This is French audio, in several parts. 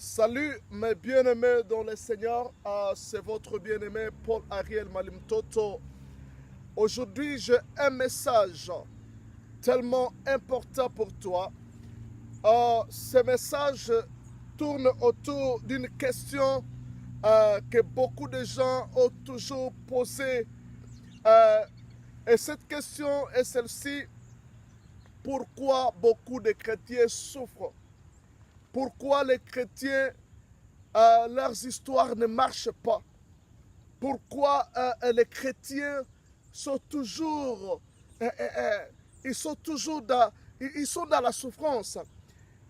Salut mes bien-aimés dans le Seigneur, c'est votre bien-aimé Paul Ariel Malimtoto. Aujourd'hui, j'ai un message tellement important pour toi. Ce message tourne autour d'une question que beaucoup de gens ont toujours posée. Et cette question est celle-ci: pourquoi beaucoup de chrétiens souffrent? Pourquoi les chrétiens, leurs histoires ne marchent pas? Pourquoi les chrétiens sont toujours, ils sont toujours ils sont dans la souffrance?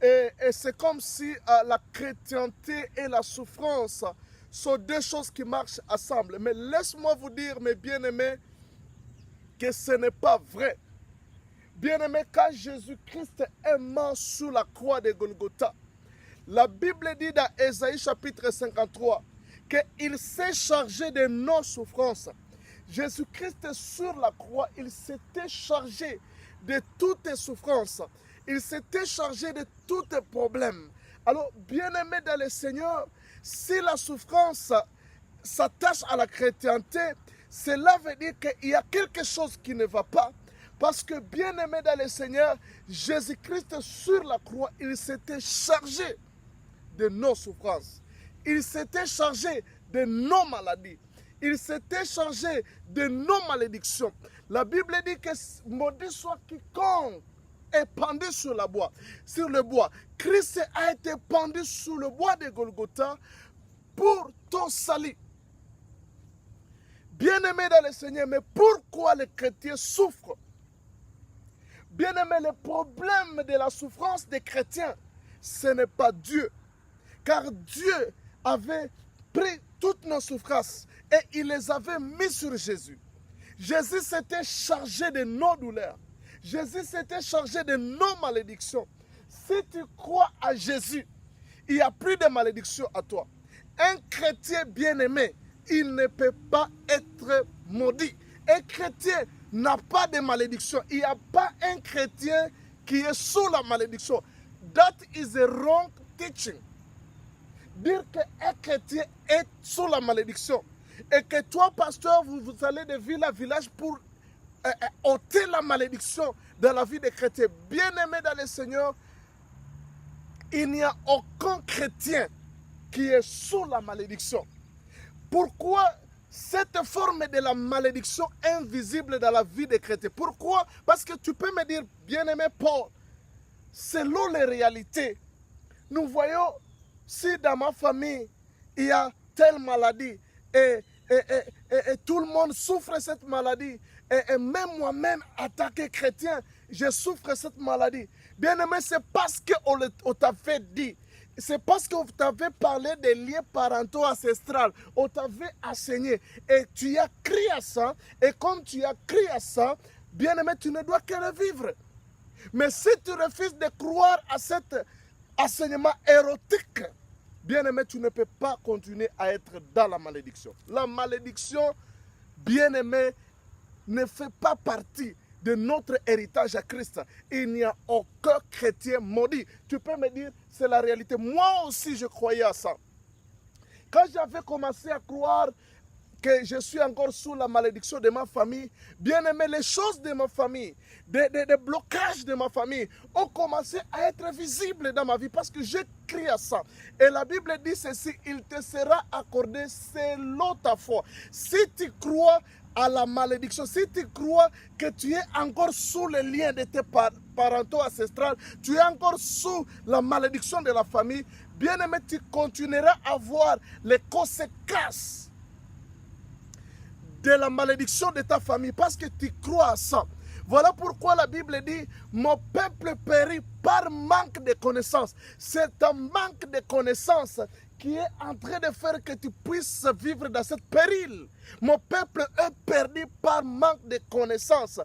Et c'est comme si la chrétienté et la souffrance sont deux choses qui marchent ensemble. Mais laisse-moi vous dire, mes bien-aimés, que ce n'est pas vrai. Bien-aimés, quand Jésus-Christ est mort sur la croix de Golgotha, la Bible dit dans Ésaïe chapitre 53 qu'il s'est chargé de nos souffrances. Jésus-Christ sur la croix, il s'était chargé de toutes tes souffrances. Il s'était chargé de tous tes problèmes. Alors, bien-aimé dans le Seigneur, si la souffrance s'attache à la chrétienté, cela veut dire qu'il y a quelque chose qui ne va pas. Parce que, bien-aimé dans le Seigneur, Jésus-Christ sur la croix, il s'était chargé de nos souffrances. Il s'était chargé de nos maladies. Il s'était chargé de nos malédictions. La Bible dit que maudit soit quiconque est pendu sur le bois. Christ a été pendu sur le bois de Golgotha pour ton salut. Bien-aimé dans le Seigneur, mais pourquoi les chrétiens souffrent? Bien-aimé, le problème de la souffrance des chrétiens, ce n'est pas Dieu. Car Dieu avait pris toutes nos souffrances et il les avait mis sur Jésus. Jésus s'était chargé de nos douleurs. Jésus s'était chargé de nos malédictions. Si tu crois à Jésus, il n'y a plus de malédiction à toi. Un chrétien bien-aimé, il ne peut pas être maudit. Un chrétien n'a pas de malédiction. Il n'y a pas un chrétien qui est sous la malédiction. That is a wrong teaching. Dire qu'un chrétien est sous la malédiction et que toi, pasteur, vous allez de ville à village pour ôter la malédiction dans la vie des chrétiens. Bien-aimés dans le Seigneur, il n'y a aucun chrétien qui est sous la malédiction. Pourquoi cette forme de la malédiction invisible dans la vie des chrétiens? Pourquoi? Parce que tu peux me dire, bien-aimé Paul, selon les réalités, nous voyons, si dans ma famille, il y a telle maladie et tout le monde souffre de cette maladie, et même moi-même, en tant que chrétien, je souffre de cette maladie. Bien aimé, c'est parce qu'on t'avait dit, c'est parce qu'on t'avait parlé des liens parentaux ancestrales, on t'avait enseigné, et tu as crié à ça, et comme tu as crié à ça, bien aimé, tu ne dois que le vivre. Mais si tu refuses de croire à cet enseignement érotique, bien-aimé, tu ne peux pas continuer à être dans la malédiction. La malédiction, bien-aimé, ne fait pas partie de notre héritage à Christ. Il n'y a aucun chrétien maudit. Tu peux me dire, c'est la réalité. Moi aussi, je croyais à ça. Quand j'avais commencé à croire que je suis encore sous la malédiction de ma famille, bien aimé, les choses de ma famille, des blocages de ma famille ont commencé à être visibles dans ma vie parce que j'ai crié à ça. Et la Bible dit ceci: il te sera accordé selon ta foi. Si tu crois à la malédiction, si tu crois que tu es encore sous le lien de tes parentaux ancestrales, tu es encore sous la malédiction de la famille, bien aimé, tu continueras à voir les conséquences de la malédiction de ta famille parce que tu crois à ça. Voilà pourquoi la Bible dit: mon peuple périt par manque de connaissances. C'est un manque de connaissances qui est en train de faire que tu puisses vivre dans cette péril. Mon peuple est perdu par manque de connaissances.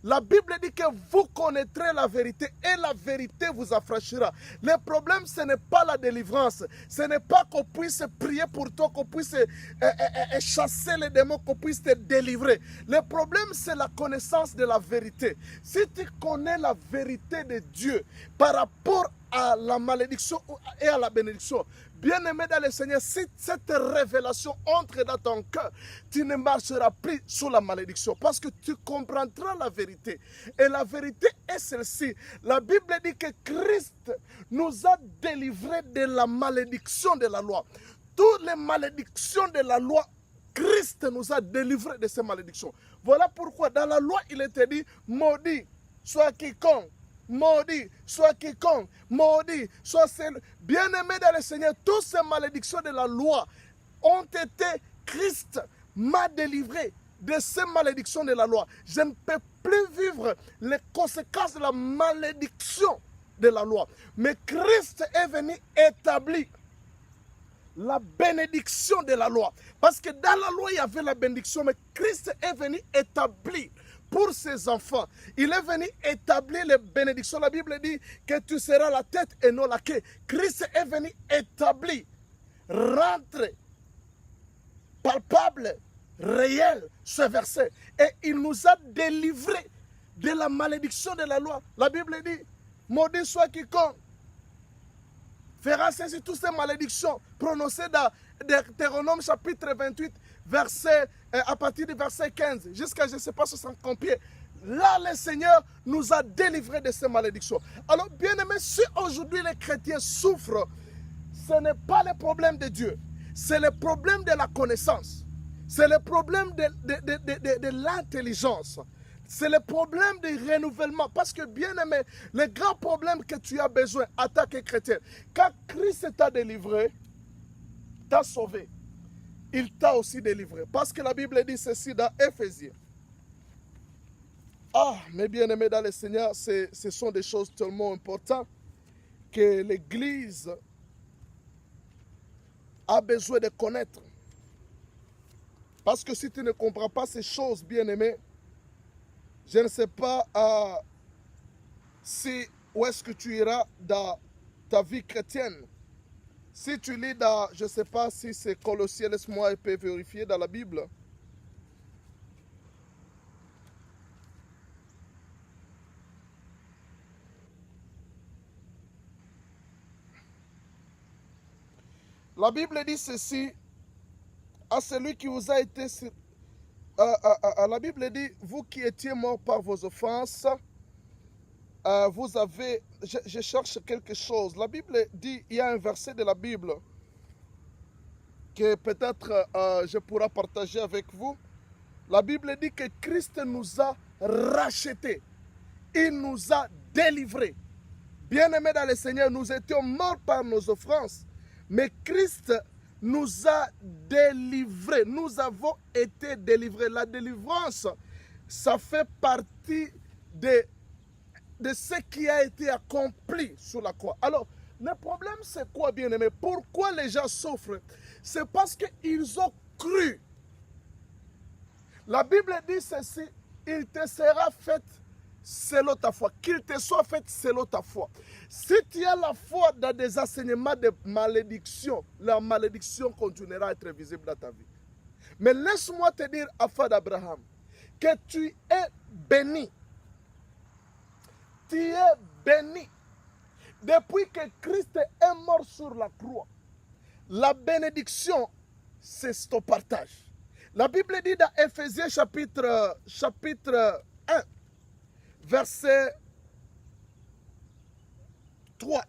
La Bible dit que vous connaîtrez la vérité et la vérité vous affranchira. Le problème, ce n'est pas la délivrance. Ce n'est pas qu'on puisse prier pour toi, qu'on puisse chasser les démons, qu'on puisse te délivrer. Le problème, c'est la connaissance de la vérité. Si tu connais la vérité de Dieu par rapport à la malédiction et à la bénédiction. Bien-aimé dans le Seigneur, si cette révélation entre dans ton cœur, tu ne marcheras plus sous la malédiction parce que tu comprendras la vérité. Et la vérité est celle-ci. La Bible dit que Christ nous a délivrés de la malédiction de la loi. Toutes les malédictions de la loi, Christ nous a délivrés de ces malédictions. Voilà pourquoi dans la loi, il était dit, maudit soit quiconque. Maudit, soit quiconque, maudit, soit celle. Bien-aimé dans le Seigneur, toutes ces malédictions de la loi ont été, Christ m'a délivré de ces malédictions de la loi. Je ne peux plus vivre les conséquences de la malédiction de la loi. Mais Christ est venu établir la bénédiction de la loi. Parce que dans la loi, il y avait la bénédiction, mais Christ est venu établir pour ses enfants. Il est venu établir les bénédictions. La Bible dit que tu seras la tête et non la queue. Christ est venu établir, rentrer, palpable, réel, ce verset. Et il nous a délivrés de la malédiction de la loi. La Bible dit, maudit soit quiconque fera cesser toutes ces malédictions prononcées dans Deutéronome chapitre 28, à partir du verset 15 jusqu'à je ne sais pas 60 pieds. Là, le Seigneur nous a délivrés de ces malédictions. Alors, bien aimé, si aujourd'hui les chrétiens souffrent, ce n'est pas le problème de Dieu, c'est le problème de la connaissance, c'est le problème de l'intelligence. C'est le problème du renouvellement. Parce que, bien aimé, le grand problème que tu as besoin en tant que chrétien, quand Christ t'a délivré, t'a sauvé, il t'a aussi délivré. Parce que la Bible dit ceci dans Éphésiens. Ah, mes bien-aimés dans le Seigneur, ce sont des choses tellement importantes que l'Église a besoin de connaître. Parce que si tu ne comprends pas ces choses, bien-aimés, je ne sais pas où est-ce que tu iras dans ta vie chrétienne. Si tu lis dans, je ne sais pas si c'est Colossiens, laisse-moi un peu vérifier dans la Bible. La Bible dit ceci, à celui qui vous a été... la Bible dit, vous qui étiez morts par vos offenses, vous avez... Je cherche quelque chose. La Bible dit, il y a un verset de la Bible que peut-être je pourrai partager avec vous. La Bible dit que Christ nous a rachetés. Il nous a délivrés. Bien-aimés dans le Seigneur, nous étions morts par nos offenses. Mais Christ nous a délivrés. Nous avons été délivrés. La délivrance, ça fait partie de ce qui a été accompli sur la croix. Alors, le problème, c'est quoi, bien-aimé? Pourquoi les gens souffrent? C'est parce qu'ils ont cru. La Bible dit ceci, il te sera fait selon ta foi. Qu'il te soit fait selon ta foi. Si tu as la foi dans des enseignements de malédiction, la malédiction continuera à être visible dans ta vie. Mais laisse-moi te dire, enfant d'Abraham, que tu es béni. Tu es béni. Depuis que Christ est mort sur la croix, la bénédiction, c'est ton partage. La Bible dit dans Éphésiens chapitre 1, verset 3.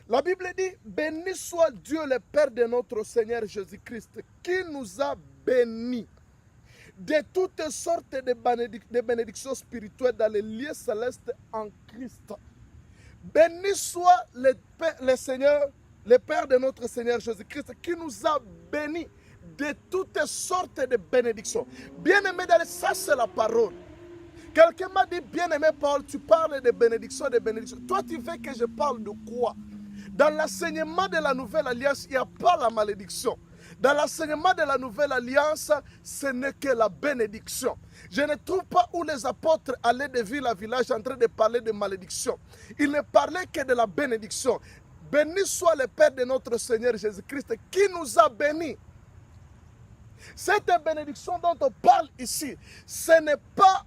La Bible dit, béni soit Dieu le Père de notre Seigneur Jésus-Christ, qui nous a bénis de toutes sortes de bénédictions spirituelles dans les lieux célestes en Christ. Béni soit le Seigneur, le Père de notre Seigneur Jésus-Christ, qui nous a bénis de toutes sortes de bénédictions. Bien-aimé, ça c'est la parole. Quelqu'un m'a dit, bien-aimé Paul, tu parles de bénédictions, de bénédictions. Toi, tu veux que je parle de quoi? Dans l'enseignement de la Nouvelle Alliance, il n'y a pas la malédiction. Dans l'enseignement de la Nouvelle Alliance, ce n'est que la bénédiction. Je ne trouve pas où les apôtres allaient de ville à village en train de parler de malédiction. Ils ne parlaient que de la bénédiction. Béni soit le Père de notre Seigneur Jésus-Christ qui nous a bénis. Cette bénédiction dont on parle ici, ce n'est pas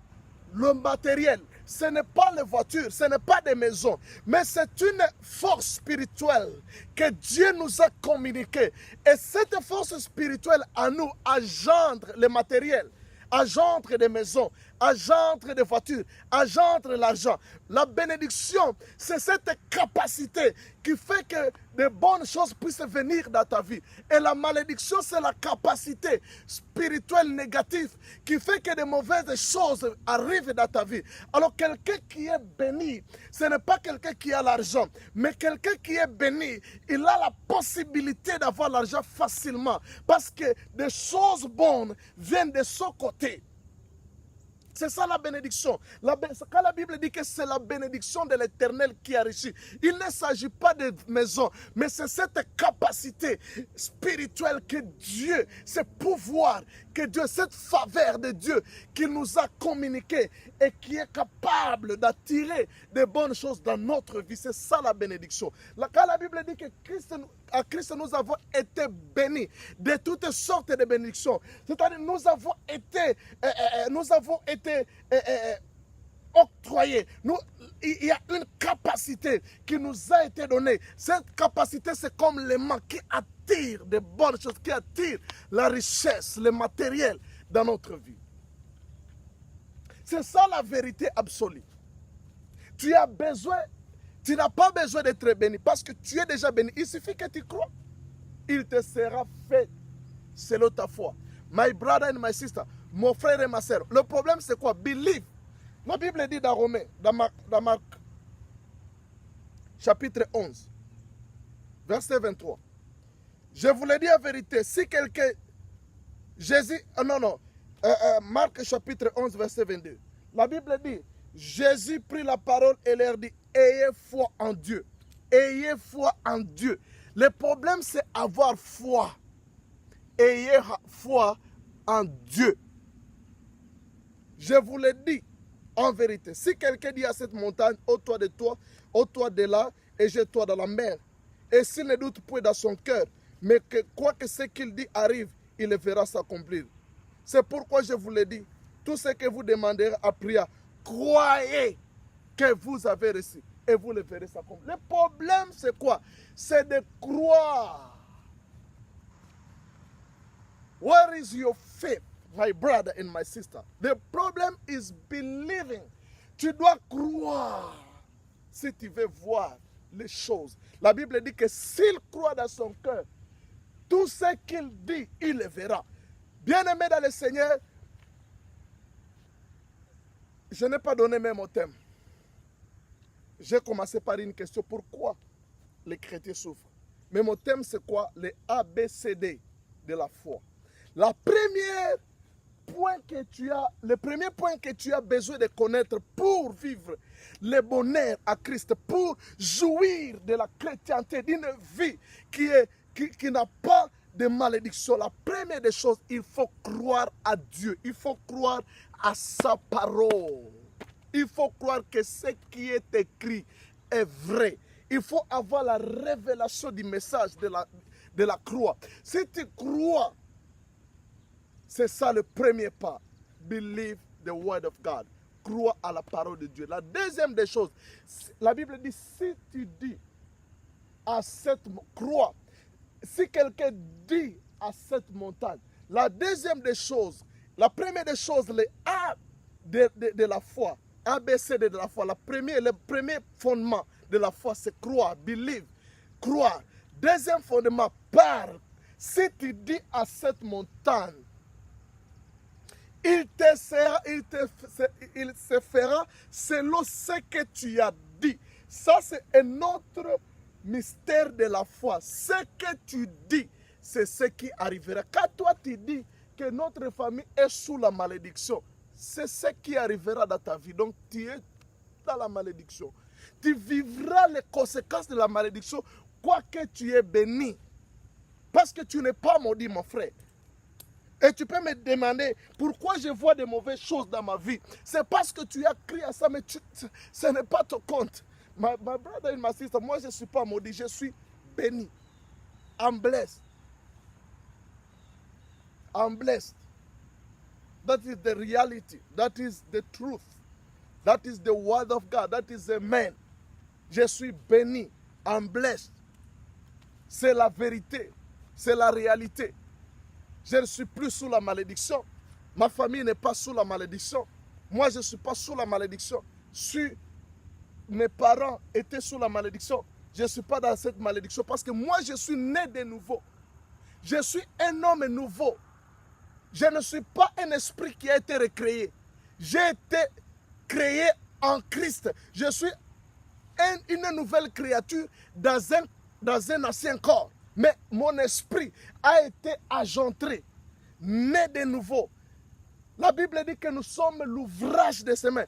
le matériel, ce n'est pas les voitures, ce n'est pas des maisons, mais c'est une force spirituelle que Dieu nous a communiquée. Et cette force spirituelle à nous engendre le matériel, engendre des maisons, engendre des voitures, engendre l'argent. La bénédiction, c'est cette capacité qui fait que de bonnes choses puissent venir dans ta vie. Et la malédiction, c'est la capacité spirituelle négative qui fait que de mauvaises choses arrivent dans ta vie. Alors quelqu'un qui est béni, ce n'est pas quelqu'un qui a l'argent, mais quelqu'un qui est béni, il a la possibilité d'avoir l'argent facilement parce que des choses bonnes viennent de son côté. C'est ça la bénédiction. Quand la Bible dit que c'est la bénédiction de l'Éternel qui a reçu, il ne s'agit pas de maison, mais c'est cette capacité spirituelle que Dieu, ce pouvoir que Dieu, cette faveur de Dieu qui nous a communiqué et qui est capable d'attirer de bonnes choses dans notre vie. C'est ça la bénédiction. Quand la Bible dit que à Christ nous avons été bénis de toutes sortes de bénédictions, c'est-à-dire nous avons été octroyés. Il y a une capacité qui nous a été donnée. Cette capacité, c'est comme l'aimant qui attire de bonnes choses, qui attire la richesse, le matériel dans notre vie. C'est ça la vérité absolue. Tu n'as pas besoin d'être béni parce que tu es déjà béni. Il suffit que tu crois. Il te sera fait selon ta foi. My brother and my sister, mon frère et ma soeur. Le problème c'est quoi? Believe. La Bible dit dans Romains, dans Marc, chapitre 11, verset 23. Je vous le dis en vérité, si quelqu'un, Marc chapitre 11, verset 22. La Bible dit, Jésus prit la parole et leur dit, ayez foi en Dieu. Ayez foi en Dieu. Le problème c'est avoir foi. Ayez foi en Dieu. Je vous le dis en vérité. Si quelqu'un dit à cette montagne, ôte-toi de toi, ôte-toi de là et jette-toi dans la mer. Et s'il ne doute point dans son cœur, mais que quoi que ce qu'il dit arrive, il le verra s'accomplir. C'est pourquoi je vous le dis, tout ce que vous demanderez à prier, croyez que vous avez reçu et vous le verrez s'accomplir. Le problème c'est quoi? C'est de croire. Where is your faith, my brother and my sister? The problem is believing. Tu dois croire si tu veux voir les choses. La Bible dit que s'il croit dans son cœur, tout ce qu'il dit, il le verra. Bien-aimé dans le Seigneur, je n'ai pas donné même au thème. J'ai commencé par une question. Pourquoi les chrétiens souffrent? Mais mon thème c'est quoi? Les ABCD de la foi. Le premier point que tu as besoin de connaître pour vivre le bonheur à Christ, pour jouir de la chrétienté, d'une vie qui n'a pas de malédiction. La première des choses, il faut croire à Dieu. Il faut croire à sa parole. Il faut croire que ce qui est écrit est vrai. Il faut avoir la révélation du message de la croix. Si tu crois, c'est ça le premier pas. Believe the word of God. Crois à la parole de Dieu. La deuxième des choses, la Bible dit, si tu dis à cette croix, si quelqu'un dit à cette montagne, la deuxième des choses, la première des choses, les A de la foi, ABCD de la foi, le premier fondement de la foi, c'est croire, believe, croire. Deuxième fondement, parle. Si tu dis à cette montagne, il se fera selon ce que tu as dit. Ça, c'est un autre mystère de la foi. Ce que tu dis, c'est ce qui arrivera. Quand toi, tu dis que notre famille est sous la malédiction, c'est ce qui arrivera dans ta vie. Donc, tu es dans la malédiction. Tu vivras les conséquences de la malédiction, quoique tu es béni. Parce que tu n'es pas maudit, mon frère. Et tu peux me demander pourquoi je vois de mauvaises choses dans ma vie. C'est parce que tu as crié à ça, mais ce n'est pas ton compte. My brother and my sister, moi je ne suis pas maudit, je suis béni. I'm blessed. I'm blessed. That is the reality. That is the truth. That is the word of God. That is amen. Je suis béni, I'm blessed. C'est la vérité. C'est la réalité. Je ne suis plus sous la malédiction. Ma famille n'est pas sous la malédiction. Moi, je ne suis pas sous la malédiction. Mes parents étaient sous la malédiction. Je ne suis pas dans cette malédiction parce que moi, je suis né de nouveau. Je suis un homme nouveau. Je ne suis pas un esprit qui a été recréé. J'ai été créé en Christ. Je suis une nouvelle créature dans un ancien corps. Mais mon esprit a été agentré, né de nouveau. La Bible dit que nous sommes l'ouvrage de ses mains.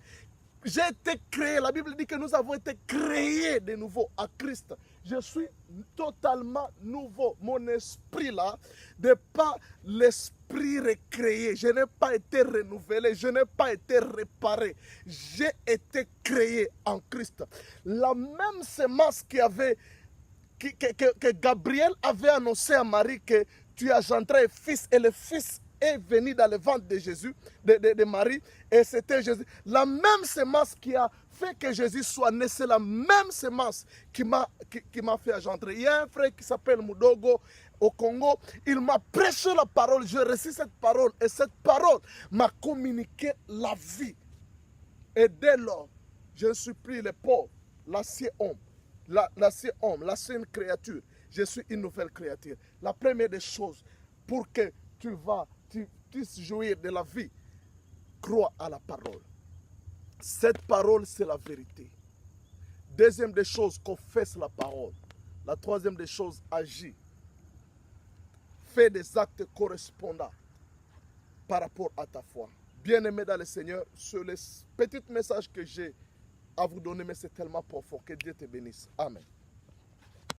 J'ai été créé, la Bible dit que nous avons été créés de nouveau à Christ. Je suis totalement nouveau. Mon esprit là n'est pas l'esprit recréé. Je n'ai pas été renouvelé, je n'ai pas été réparé. J'ai été créé en Christ. La même semence que Gabriel avait annoncé à Marie que tu engendrais un fils et le fils est venu dans le ventre de Jésus, de Marie, et c'était Jésus. La même semence qui a fait que Jésus soit né, c'est la même semence qui m'a fait engendrer. Il y a un frère qui s'appelle Mudogo au Congo, il m'a prêché la parole, j'ai reçu cette parole, et cette parole m'a communiqué la vie. Et dès lors, je ne suis plus le pauvre, l'ancien homme, l'ancienne créature. Je suis une nouvelle créature. La première des choses, pour que tu puisses jouir de la vie, crois à la parole. Cette parole, c'est la vérité. Deuxième des choses, confesse la parole. La troisième des choses, agis. Fais des actes correspondants par rapport à ta foi. Bien-aimé dans le Seigneur, sur les petits messages que j'ai à vous donner, mais c'est tellement profond. Que Dieu te bénisse. Amen.